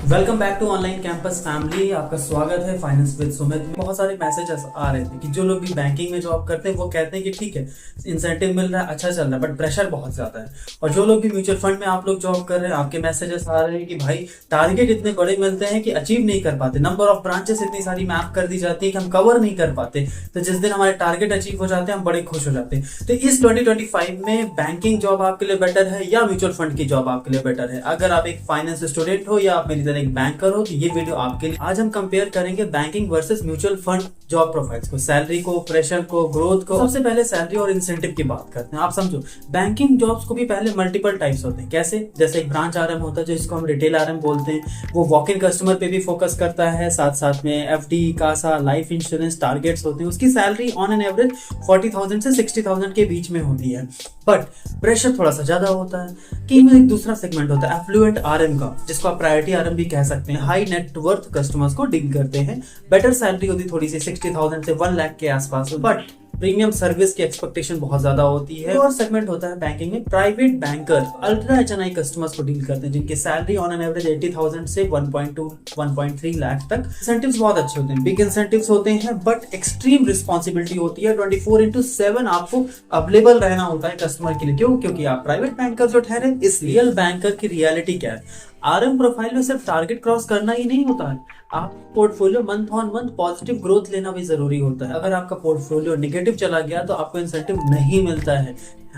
Welcome back to online campus family. आपका स्वागत है फाइनेंस विद सुमित में। बहुत सारे मैसेजेस आ रहे थे कि जो लोग भी बैंकिंग में जॉब करते हैं वो कहते हैं कि ठीक है इंसेंटिव मिल रहा है, अच्छा चल रहा है, बट प्रेशर बहुत ज्यादा है। और जो लोग भी म्यूचुअल फंड में आप लोग जॉब कर रहे हैं, आपके मैसेजेस आ रहे हैं कि भाई टारगेट इतने बड़े मिलते हैं कि अचीव नहीं कर पाते, नंबर ऑफ ब्रांचेस इतनी सारी मैप कर दी जाती है कि हम कवर नहीं कर पाते। तो जिस दिन हमारे टारगेट अचीव हो जाते हैं हम बड़े खुश हो जाते हैं। तो इस 2025 में बैंकिंग जॉब आपके लिए बेटर है या म्यूचुअल फंड की जॉब आपके लिए बेटर है? अगर आप एक फाइनेंस स्टूडेंट हो या आप मेरी तरह एक बैंकर हो तो ये वीडियो आपके लिए। आज हम कंपेयर करेंगे banking versus mutual fund job profiles को, सैलरी को, प्रेशर को, ग्रोथ को। सबसे पहले सैलरी और इंसेंटिव की बात करते हैं। आप समझो बैंकिंग जॉब्स को भी पहले मल्टीपल टाइप्स होते हैं। कैसे? जैसे एक ब्रांच आरएम होता है जिसको हम रिटेल आरएम बोलते हैं, वो वॉक इन कस्टमर पे भी फोकस करता है, साथ साथ में FD, CASA, life insurance targets होते हैं। उसकी सैलरी ऑन एन एवरेज 40,000 से 60,000 के बीच में होती है, बट प्रेशर थोड़ा सा ज्यादा होता है। कि में एक दूसरा सेगमेंट होता है एफ्लुएंट आरएम का, जिसको आप प्रायोरिटी आरएम भी कह सकते हैं। हाई नेटवर्थ कस्टमर्स को डील करते हैं। बेटर सैलरी होती थोड़ी सी 60,000 से 1 लाख के आसपास, बट प्रीमियम सर्विस की एक्सपेक्टेशन बहुत ज्यादा होती है। और सेगमेंट होता है बैंकिंग में private banker, ultra HNI customers को डील करते हैं, जिनकी सैलरी ऑन एन एवरेज 80,000 से 1.2 1.3 लाख तक। इंसेंटिव्स बहुत अच्छे होते हैं, बिग इंसेंटिव्स होते हैं, बट एक्सट्रीम रिस्पॉन्सिबिलिटी होती है। 24/7 आपको अवेलेबल रहना होता है कस्टमर के लिए। क्यों? क्योंकि आप प्राइवेट बैंकर जो ठहरे। इस रियल बैंकर की रियलिटी क्या है? आरएम प्रोफाइल में सिर्फ टारगेट क्रॉस करना ही नहीं होता है, आप portfolio month on month positive growth लेना भी जरूरी होता है। अगर आपका पोर्टफोलियो नेगेटिव चला गया तो आपको इंसेंटिव नहीं मिलता है।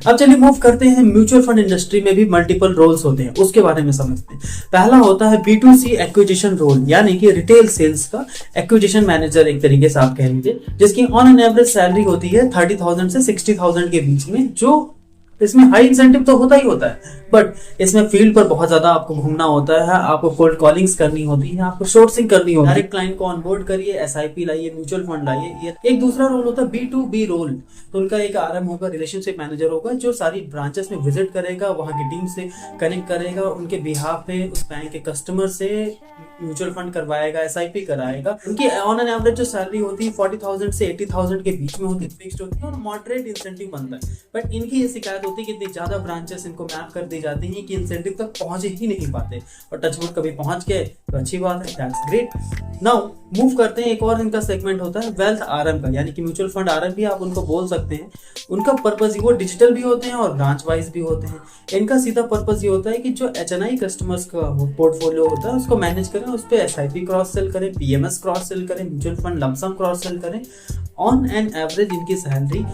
अब चलिए मूव करते हैं। म्यूचुअल फंड इंडस्ट्री में भी मल्टीपल रोल्स होते हैं, उसके बारे में समझते हैं। पहला होता है B2C एक्विजिशन रोल, यानी कि रिटेल सेल्स का एक्विजिशन मैनेजर एक तरीके से आप कह लीजिए, जिसकी ऑन एन एवरेज सैलरी होती है 30,000 से 60,000 के बीच में। जो इसमें हाई इंसेंटिव तो होता ही होता है, बट इसमें फील्ड पर बहुत ज्यादा आपको घूमना होता है, आपको कोल्ड कॉलिंग्स करनी होती है, आपको सोर्सिंग करनी होती है। डायरेक्ट क्लाइंट को ऑनबोर्ड करिए, एसआईपी लाइए, म्यूचुअल फंड लाइए। एक दूसरा रोल होता है B2B रोल। तो उनका एक आरएम होगा, रिलेशनशिप मैनेजर होगा, जो सारी ब्रांचेस में विजिट करेगा, वहां की टीम से कनेक्ट करेगा, उनके बिहाफ पे उस बैंक के कस्टमर से म्यूचुअल फंड करवाएगा, एसआईपी कराएगा। उनकी ऑन एन एवरेज जो सैलरी होती है 40,000 से 80,000 के बीच में होती है, फिक्स्ड होती है और मॉडरेट इंसेंटिव बनता है। बट इनकी ये शिकायत होती है कि इतनी ज्यादा ब्रांचेस इनको मैप कर दी जाती हैं कि इंसेंटिव तक पहुंच ही नहीं पाते। और टचवुड कभी पहुंच गए तो अच्छी बात है, दैट्स ग्रेट। नाउ मूव करते हैं। एक और इनका सेगमेंट होता है वेल्थ आरएम का, यानी कि म्यूचुअल फंड आरएम भी आप उनको बोल सकते हैं। उनका पर्पस वो डिजिटल भी होते हैं और ब्रांच वाइज भी होते हैं। इनका सीधा पर्पस ये होता है कि जो एचएनआई कस्टमर्स का पोर्टफोलियो होता है उसको मैनेज करें, उस पर एसआईपी क्रॉस सेल करें, पीएमएस क्रॉस सेल करें, mutual fund lump sum cross sell करें। ऑन एन एवरेज इनकी सैलरी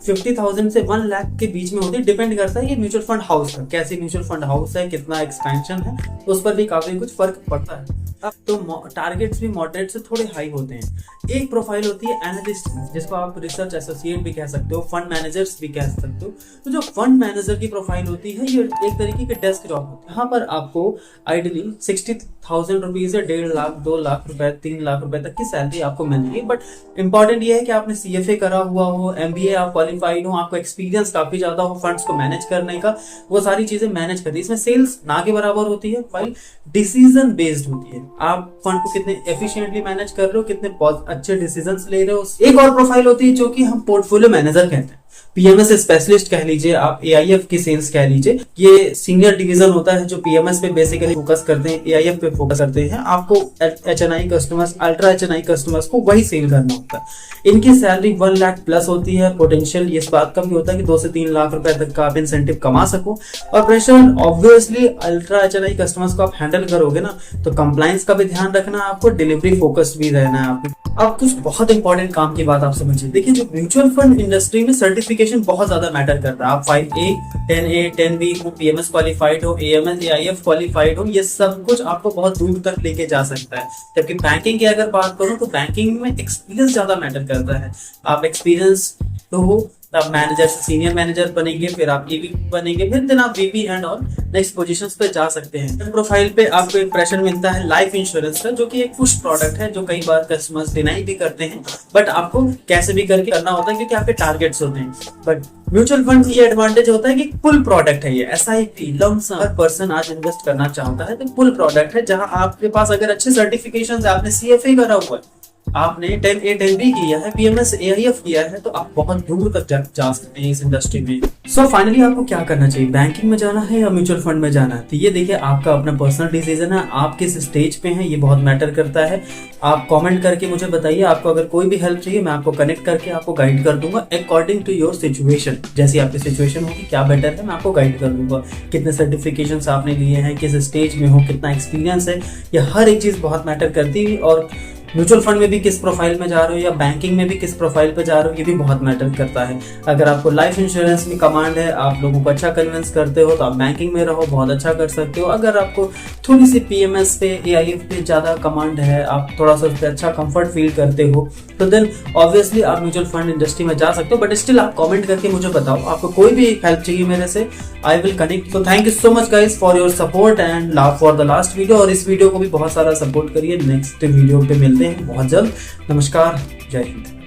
50,000 से 1 लाख के बीच में होती है। डिपेंड करता है ये म्यूचुअल फंड हाउस का, कैसी म्यूचुअल फंड हाउस है, कितना एक्सपेंशन है, उस पर भी काफी कुछ फर्क पड़ता है। तो टारगेट्स भी मॉडरेट से थोड़े हाई होते हैं। एक प्रोफाइल होती है एनालिस्ट, जिसको आप रिसर्च एसोसिएट भी कह सकते हो, फंड मैनेजर्स भी कह सकते हो। तो जो फंड मैनेजर की प्रोफाइल होती है ये एक तरीके की डेस्क जॉब होती है। यहाँ पर आपको आइडियली 60,000 रुपीज से 1.5 लाख, 2 लाख रुपए, 3 लाख रुपए तक की सैलरी आपको मिलेगी। बट इंपॉर्टेंट ये है कि आपने CFA करा हुआ हो, MBA आप क्वालिफाइड हो, आपको एक्सपीरियंस काफी ज्यादा हो फंड्स को मैनेज करने का, वो सारी चीजें मैनेज करनी। इसमें सेल्स ना के बराबर होती है, फाइल डिसीजन बेस्ड होती है। आप फंड को कितने एफिशिएंटली मैनेज कर रहे हो, कितने अच्छे डिसीजंस ले रहे हो। एक और प्रोफाइल होती है जो कि हम पोर्टफोलियो मैनेजर कहते हैं, पीएमएस स्पेशलिस्ट कह लीजिए, आप AIF की सेल्स कह लीजिए। ये सीनियर डिवीजन होता है जो पीएमएस पे बेसिकली फोकस करते हैं, AIF पे फोकस करते हैं। आपको HNI customers, ultra HNI customers को वही सेल करना होता है। इनकी सैलरी 1 लाख प्लस होती है। पोटेंशियल इस बात का भी होता है कि 2 से 3 लाख रुपए तक का आप इंसेंटिव कमा सको। और pressure obviously ultra HNI customers को आप हैंडल करोगे ना, तो कंप्लायंस का भी ध्यान रखना, आपको डिलीवरी फोकस्ड भी रहना है आपको। अब कुछ बहुत इंपॉर्टेंट काम की बात आप समझिए। देखिए जो म्यूचुअल फंड इंडस्ट्री में सर्टिफिकेशन बहुत ज्यादा मैटर करता है। आप 5A, 10A, 10B हो, PMS क्वालिफाइड हो, AMS, AIF क्वालिफाइड हो, ये सब कुछ आपको बहुत दूर तक लेके जा सकता है। जबकि बैंकिंग की अगर बात करूं तो बैंकिंग में एक्सपीरियंस ज्यादा मैटर करता है। आप एक्सपीरियंस तो हो, तब मैनेजर से सीनियर मैनेजर बनेंगे, फिर आप EV बनेंगे, फिर दिन आप VP and all next positions पे जा सकते हैं। प्रोफाइल पे आपको एक प्रेशर मिलता है लाइफ इंश्योरेंस का, जो कि एक पुश प्रोडक्ट है, जो कई बार कस्टमर्स डिनाई भी करते हैं, बट आपको कैसे भी करके करना होता है क्योंकि आपके टारगेट्स होते हैं। बट म्यूचुअल फंड ये एडवांटेज होता है कि पुल प्रोडक्ट है, ये SIP लमसम हर पर्सन आज इन्वेस्ट करना चाहता है, तो पुल प्रोडक्ट है जहां आपके पास अगर अच्छे सर्टिफिकेशन है, आपने CFA करा हुआ है, आपने 10A 10B किया है, PMS AIF किया है, तो आप बहुत दूर तक जा सकते हैं इस इंडस्ट्री में। सो फाइनली आपको क्या करना चाहिए, बैंकिंग में जाना है या म्यूचुअल फंड में जाना है? तो ये देखिए आपका अपना पर्सनल डिसीजन है, आप किस स्टेज पे हैं ये बहुत मैटर करता है। आप कमेंट करके मुझे बताइए, आपको अगर कोई भी हेल्प चाहिए मैं आपको कनेक्ट करके आपको गाइड कर दूंगा अकॉर्डिंग टू योर सिचुएशन। जैसी आपकी सिचुएशन होगी, क्या बेटर है, मैं आपको गाइड कर दूंगा। कितने सर्टिफिकेशंस आपने लिए हैं, किस स्टेज में हो, कितना एक्सपीरियंस है, ये हर एक चीज़ बहुत मैटर करती है। और म्यूचुअल फंड में भी किस प्रोफाइल में जा रहे हो या बैंकिंग में भी किस प्रोफाइल पे जा रहे हो, ये भी बहुत मैटर करता है। अगर आपको लाइफ इंश्योरेंस में कमांड है, आप लोगों को अच्छा कन्विंस करते हो, तो आप बैंकिंग में रहो, बहुत अच्छा कर सकते हो। अगर आपको थोड़ी सी PMS पे AIF पे ज़्यादा कमांड है, आप थोड़ा सा उस पर अच्छा कंफर्ट फील करते हो, तो देन ऑब्वियसली आप म्यूचुअल फंड इंडस्ट्री में जा सकते हो। बट स्टिल आप कमेंट करके मुझे बताओ, आपको कोई भी हेल्प चाहिए मेरे से, आई विल कनेक्ट। तो thank you so much guys for your support and love for the last video. और इस वीडियो को भी बहुत सारा सपोर्ट करिए। नेक्स्ट वीडियो पे मिलते हैं बहुत जल्द। नमस्कार, जय हिंद।